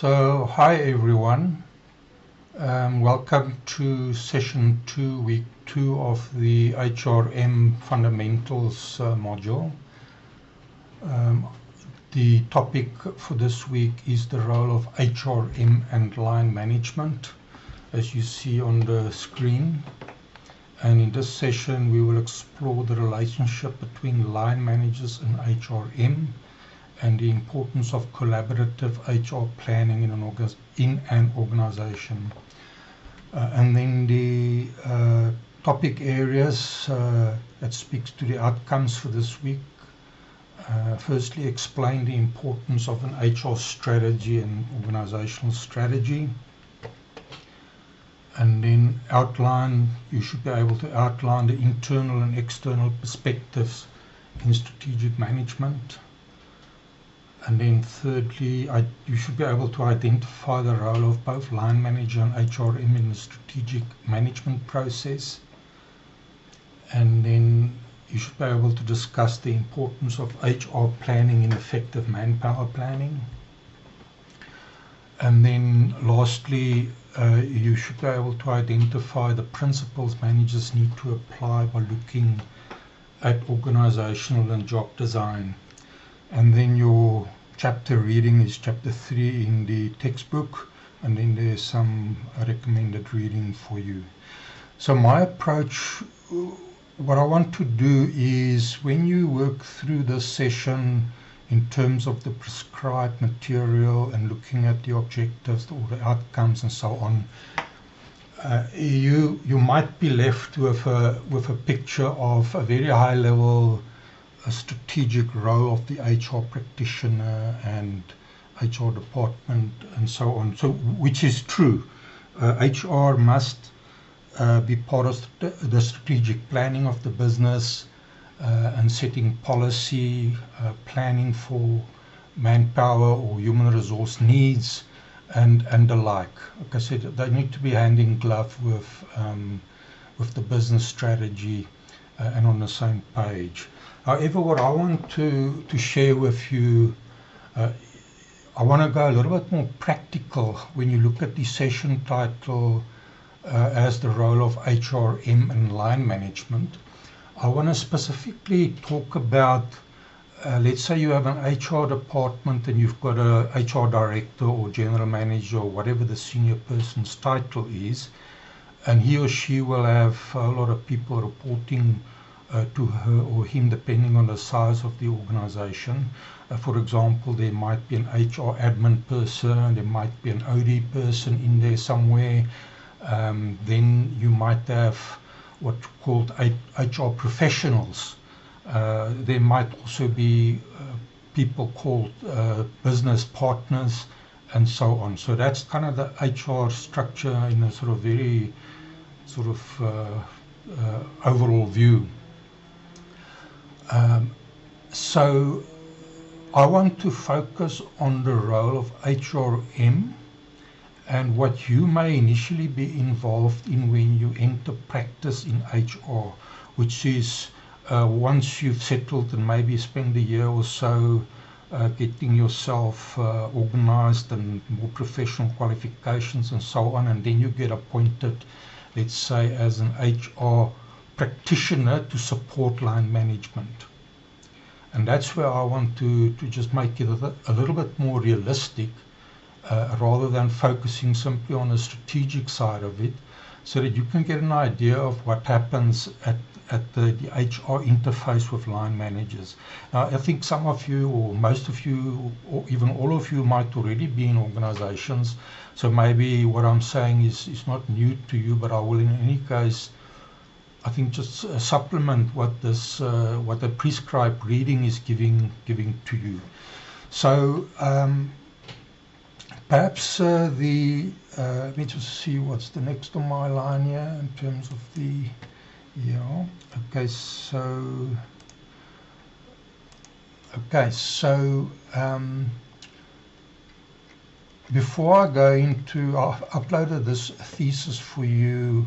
So, hi everyone. Welcome to session 2, week 2 of the HRM fundamentals module. The topic for this week is the role of HRM and line management, as you see on the screen. And in this session, we will explore the relationship between line managers and HRM and the importance of collaborative HR planning in an organization. And then the topic areas that speaks to the outcomes for this week. Firstly, explain the importance of an HR strategy and organizational strategy. And then you should be able to outline the internal and external perspectives in strategic management. And then thirdly, you should be able to identify the role of both line manager and HRM in the strategic management process. And then you should be able to discuss the importance of HR planning in effective manpower planning. And then lastly, you should be able to identify the principles managers need to apply by looking at organizational and job design. And then your chapter reading is chapter 3 in the textbook, and then there's some recommended reading for you. So my approach, what I want to do is when you work through this session in terms of the prescribed material and looking at the objectives or the outcomes and so on, you might be left with a picture of a very high level a strategic role of the HR practitioner and HR department and so on. So, which is true. HR must be part of the strategic planning of the business and setting policy, planning for manpower or human resource needs and the like. Like I said, they need to be hand in glove with the business strategy and on the same page. However, what I want to share with you, I want to go a little bit more practical when you look at the session title as the role of HRM and line management. I want to specifically talk about, let's say you have an HR department and you've got a HR director or general manager or whatever the senior person's title is, and he or she will have a lot of people reporting to her or him depending on the size of the organization. For example, there might be an HR admin person, there might be an OD person in there somewhere. Then you might have what's called HR professionals. There might also be people called business partners and so on. So that's kind of the HR structure in a sort of very overall view. So I want to focus on the role of HRM and what you may initially be involved in when you enter practice in HR, which is once you've settled and maybe spend a year or so getting yourself organized and more professional qualifications and so on, and then you get appointed, let's say, as an HR practitioner to support line management. And that's where I want to just make it a little bit more realistic rather than focusing simply on the strategic side of it, so that you can get an idea of what happens at the HR interface with line managers. Now, I think some of you or most of you or even all of you might already be in organizations, so maybe what I'm saying is not new to you, but I will in any case I think just supplement what the prescribed reading is giving to you. So perhaps let me just see what's the next on my line here in terms of the okay. So before I go into, I've uploaded this thesis for you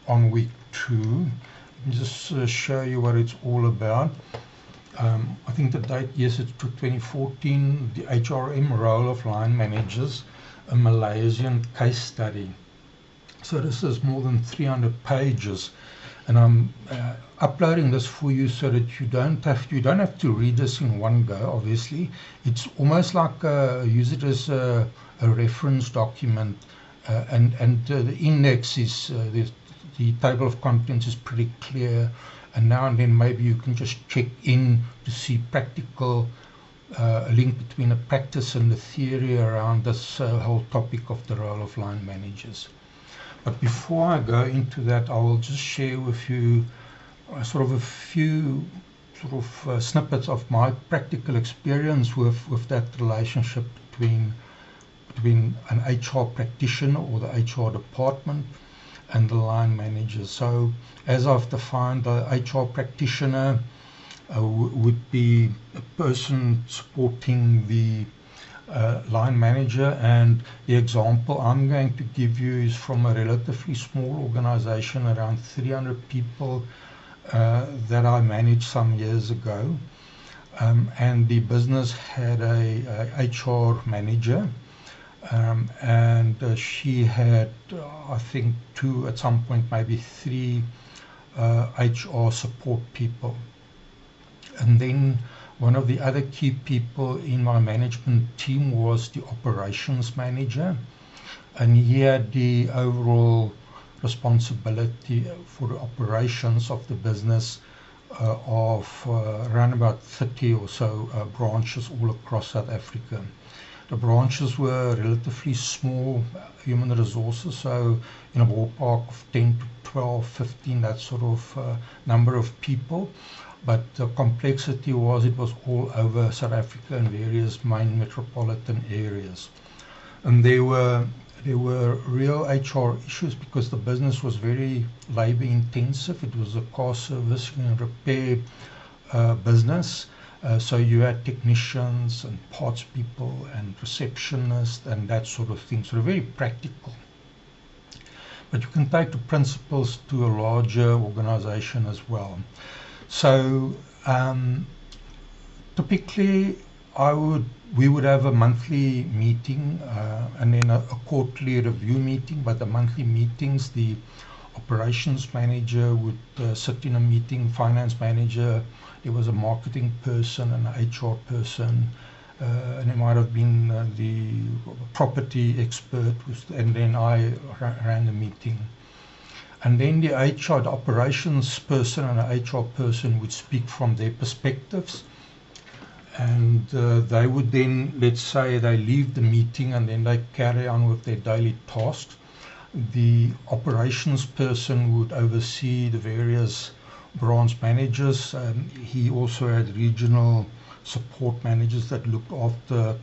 on week 2. Let me just show you what it's all about. I think the date, yes, it's to 2014, the HRM role of line managers, a Malaysian case study. So this is more than 300 pages, and I'm uploading this for you so that you don't have to read this in one go. Obviously, it's almost like use it as a reference document, and the index is the table of contents is pretty clear, and now and then maybe you can just check in to see practical a link between the practice and the theory around this whole topic of the role of line managers. But before I go into that, I will just share with you sort of a few snippets of my practical experience with that relationship between an HR practitioner or the HR department and the line manager. So as I've defined, the HR practitioner would be a person supporting the line manager, and the example I'm going to give you is from a relatively small organization, around 300 people, that I managed some years ago, and the business had a HR manager, and she had I think 2, at some point maybe 3 HR support people. And then one of the other key people in my management team was the operations manager, and he had the overall responsibility for the operations of the business of around about 30 or so branches all across South Africa. The branches were relatively small human resources, so in a ballpark of 10 to 12, 15, that sort of number of people. But the complexity was it was all over South Africa in various main metropolitan areas. And there were real HR issues because the business was very labor intensive. It was a car service and repair business. So you had technicians and parts people and receptionists and that sort of thing. So very practical. But you can take the principles to a larger organization as well. So typically we would have a monthly meeting and then a quarterly review meeting. But the monthly meetings, the operations manager would sit in a meeting, finance manager, there was a marketing person and an HR person, and it might have been the property expert, and then I ran the meeting. And then the HR, the operations person and the HR person would speak from their perspectives. And they would then, let's say they leave the meeting and then they carry on with their daily tasks. The operations person would oversee the various branch managers. He also had regional support managers that looked after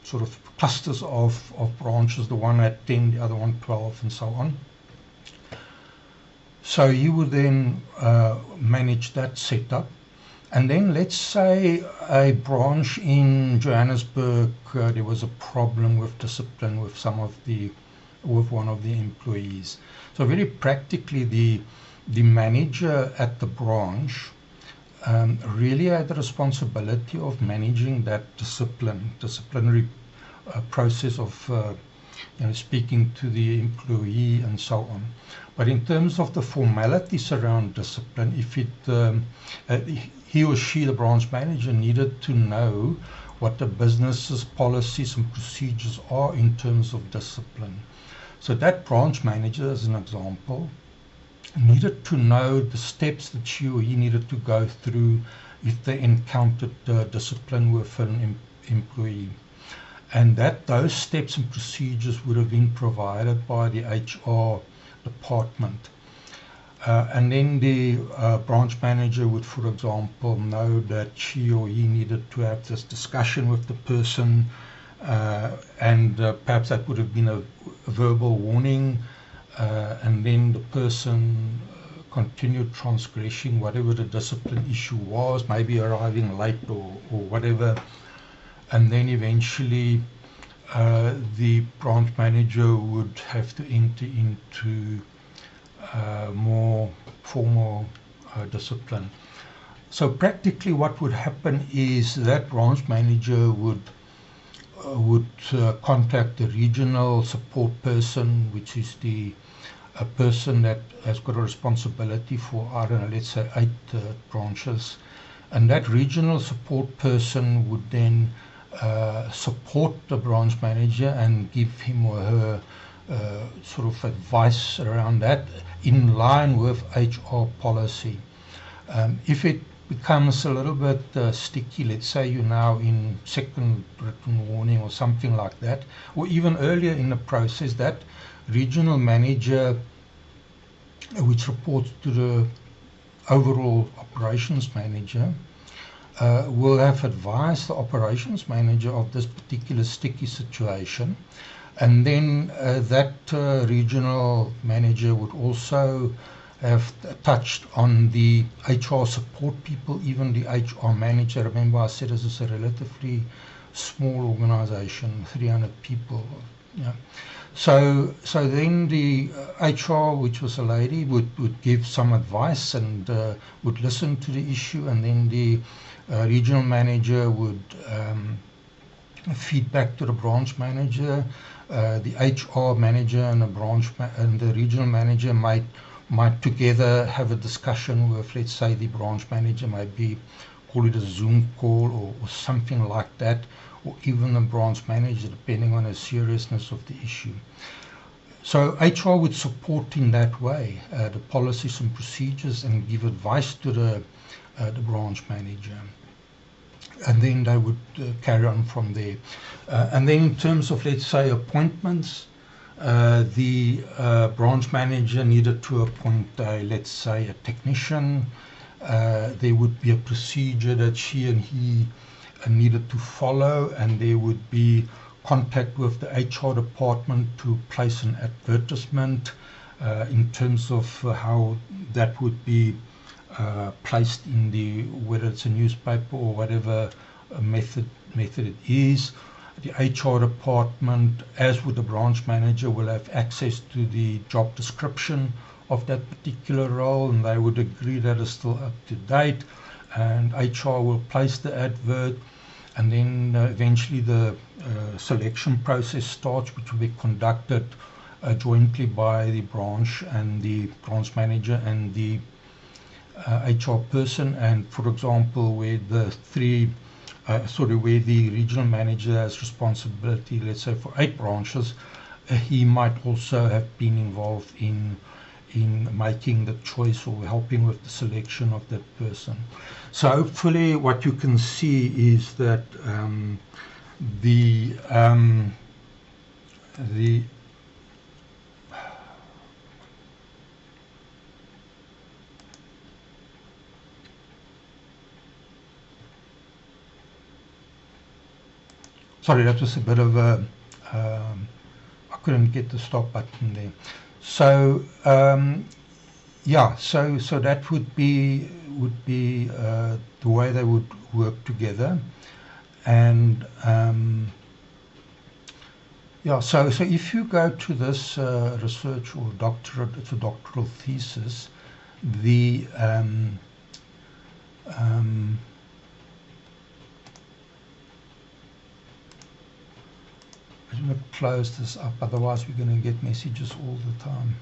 sort of clusters of branches. The one had 10, the other one 12, and so on. So he would then manage that setup. And then let's say a branch in Johannesburg, there was a problem with discipline with one of the employees. So very practically, the manager at the branch really had the responsibility of managing that disciplinary process of speaking to the employee and so on. But in terms of the formalities around discipline, if he or she, the branch manager, needed to know what the business's policies and procedures are in terms of discipline. So that branch manager, as an example, needed to know the steps that she or he needed to go through if they encountered discipline with an employee. And those steps and procedures would have been provided by the HR department. And then the branch manager would, for example, know that she or he needed to have this discussion with the person, and perhaps that would have been a verbal warning, and then the person continued transgressing whatever the discipline issue was, maybe arriving late or whatever. And then eventually the branch manager would have to enter into more formal discipline. So practically what would happen is that branch manager would contact the regional support person, which is a person that has got a responsibility for, I don't know, let's say 8 branches. And that regional support person would then support the branch manager and give him or her sort of advice around that in line with HR policy. If it becomes a little bit sticky, let's say you're now in second written warning or something like that, or even earlier in the process, that regional manager, which reports to the overall operations manager, will have advised the operations manager of this particular sticky situation. And then that regional manager would also have touched on the HR support people, even the HR manager. Remember, I said this is a relatively small organization, 300 people. Yeah. So then the HR, which was a lady, would give some advice and would listen to the issue, and then the regional manager would feed back to the branch manager. The HR manager and the regional manager might together have a discussion with, let's say, the branch manager, maybe call it a Zoom call or something like that, or even the branch manager, depending on the seriousness of the issue. So HR would support in that way the policies and procedures and give advice to the branch manager. And then they would carry on from there. And then in terms of, let's say, appointments, the branch manager needed to appoint, let's say, a technician. There would be a procedure that she and he needed to follow, and there would be contact with the HR department to place an advertisement in terms of how that would be placed in whether it's a newspaper or whatever method it is. The HR department, as with the branch manager, will have access to the job description of that particular role, and they would agree that it's still up to date, and HR will place the advert, and then eventually the selection process starts, which will be conducted jointly by the branch and the branch manager and the HR person. And for example, where the regional manager has responsibility, let's say for 8 branches, he might also have been involved in making the choice or helping with the selection of that person. So hopefully what you can see is that sorry, that was a bit of a I couldn't get the stop button there. So yeah, so that would be the way they would work together. And yeah, so if you go to this research or doctorate, it's a doctoral thesis, I'm going to close this up, otherwise we're going to get messages all the time.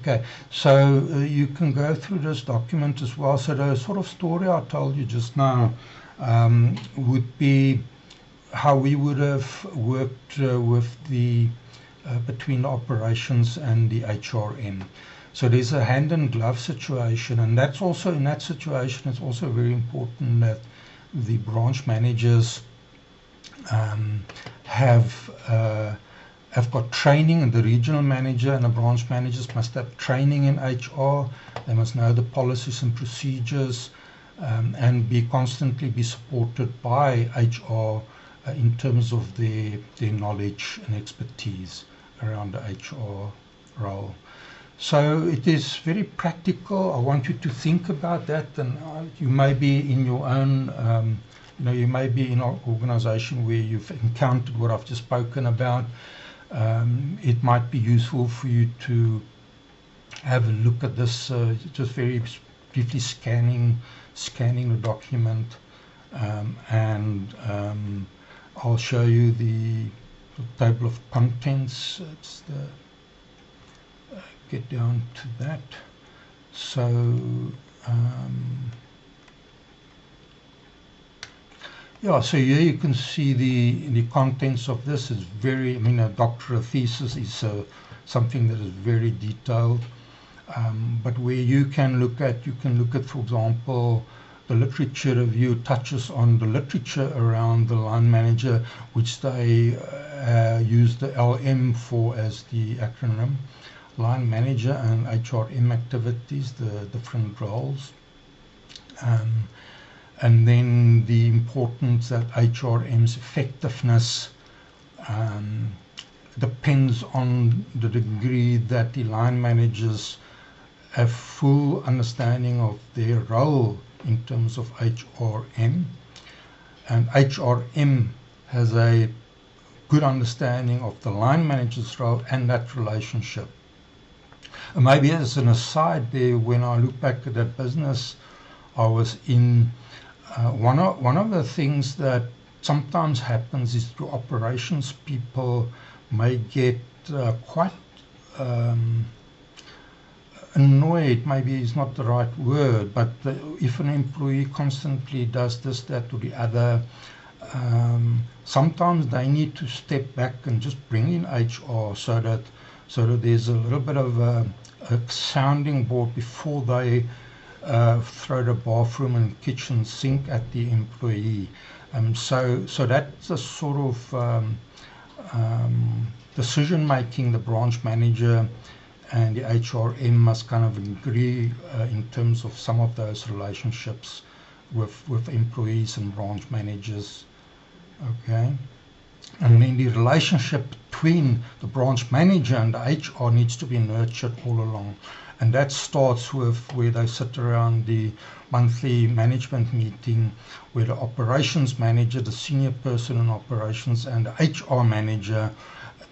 Okay, so you can go through this document as well. So the sort of story I told you just now would be how we would have worked with between the operations and the HRM. So there's a hand and glove situation, and that's also, in that situation, it's also very important that the branch managers have got training, and the regional manager and the branch managers must have training in HR. They must know the policies and procedures and constantly be supported by HR in terms of their knowledge and expertise around the HR role. So it is very practical. I want you to think about that, and you may be in your own you may be in an organization where you've encountered what I've just spoken about. It might be useful for you to have a look at this, just very briefly scanning scanning the document, and I'll show you the table of contents. It's the get down to that. So yeah, so here you can see the contents of this. Is very, I mean, a doctoral thesis is something that is very detailed. But where you can look at, for example, the literature review touches on the literature around the line manager, which they use the LM for as the acronym, line manager and HRM activities, the different roles. And then the importance that HRM's effectiveness depends on the degree that the line managers have full understanding of their role in terms of HRM, and HRM has a good understanding of the line manager's role and that relationship. And maybe as an aside there, when I look back at that business I was in, one of the things that sometimes happens is through operations people may get quite annoyed, maybe is not the right word, but if an employee constantly does this, that, or the other, sometimes they need to step back and just bring in HR so that there's a little bit of a sounding board before they throw the bathroom and kitchen sink at the employee. So that's a sort of decision making the branch manager and the HRM must kind of agree in terms of some of those relationships with employees and branch managers. Okay, and then the relationship between the branch manager and the HR needs to be nurtured all along, and that starts with where they sit around the monthly management meeting, where the operations manager, the senior person in operations, and the HR manager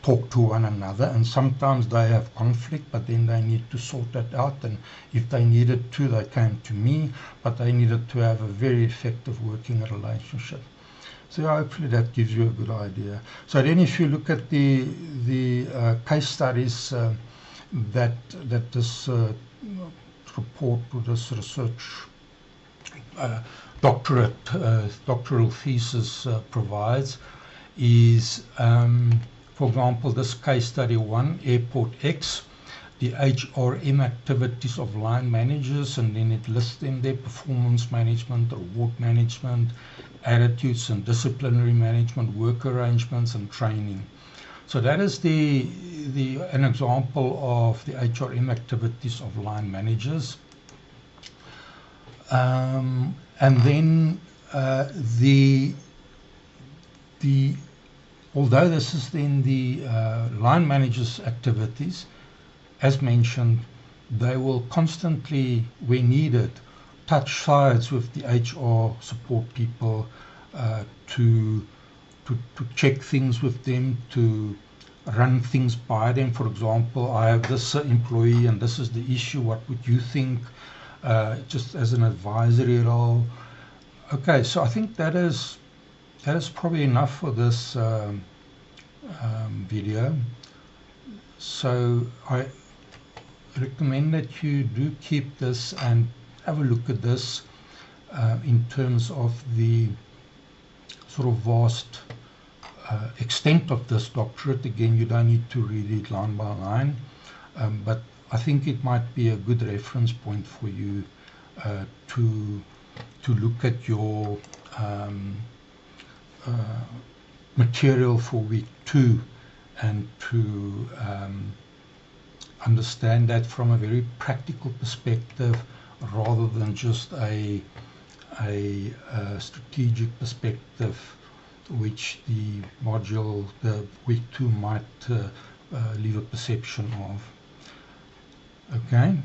talk to one another, and sometimes they have conflict, but then they need to sort that out, and if they needed to, they came to me, but they needed to have a very effective working relationship. So hopefully that gives you a good idea. So then if you look at the case studies that this report or this research doctoral thesis provides is, for example, this case study 1, Airport X, the HRM activities of line managers, and then it lists them there: performance management, reward management, attitudes and disciplinary management, work arrangements, and training. So that is an example of the HRM activities of line managers. And then although this is then the line managers' activities, as mentioned, they will constantly, when needed, touch sides with the HR support people to check things with them, to run things by them. For example, I have this employee and this is the issue, what would you think? Just as an advisory role. Okay, so I think that is probably enough for this video. So I recommend that you do keep this and have a look at this in terms of the sort of vast extent of this doctorate. Again, you don't need to read it line by line, but I think it might be a good reference point for you to look at your material for week 2 and to understand that from a very practical perspective rather than just a strategic perspective, which the module, the week 2 might leave a perception of. Okay.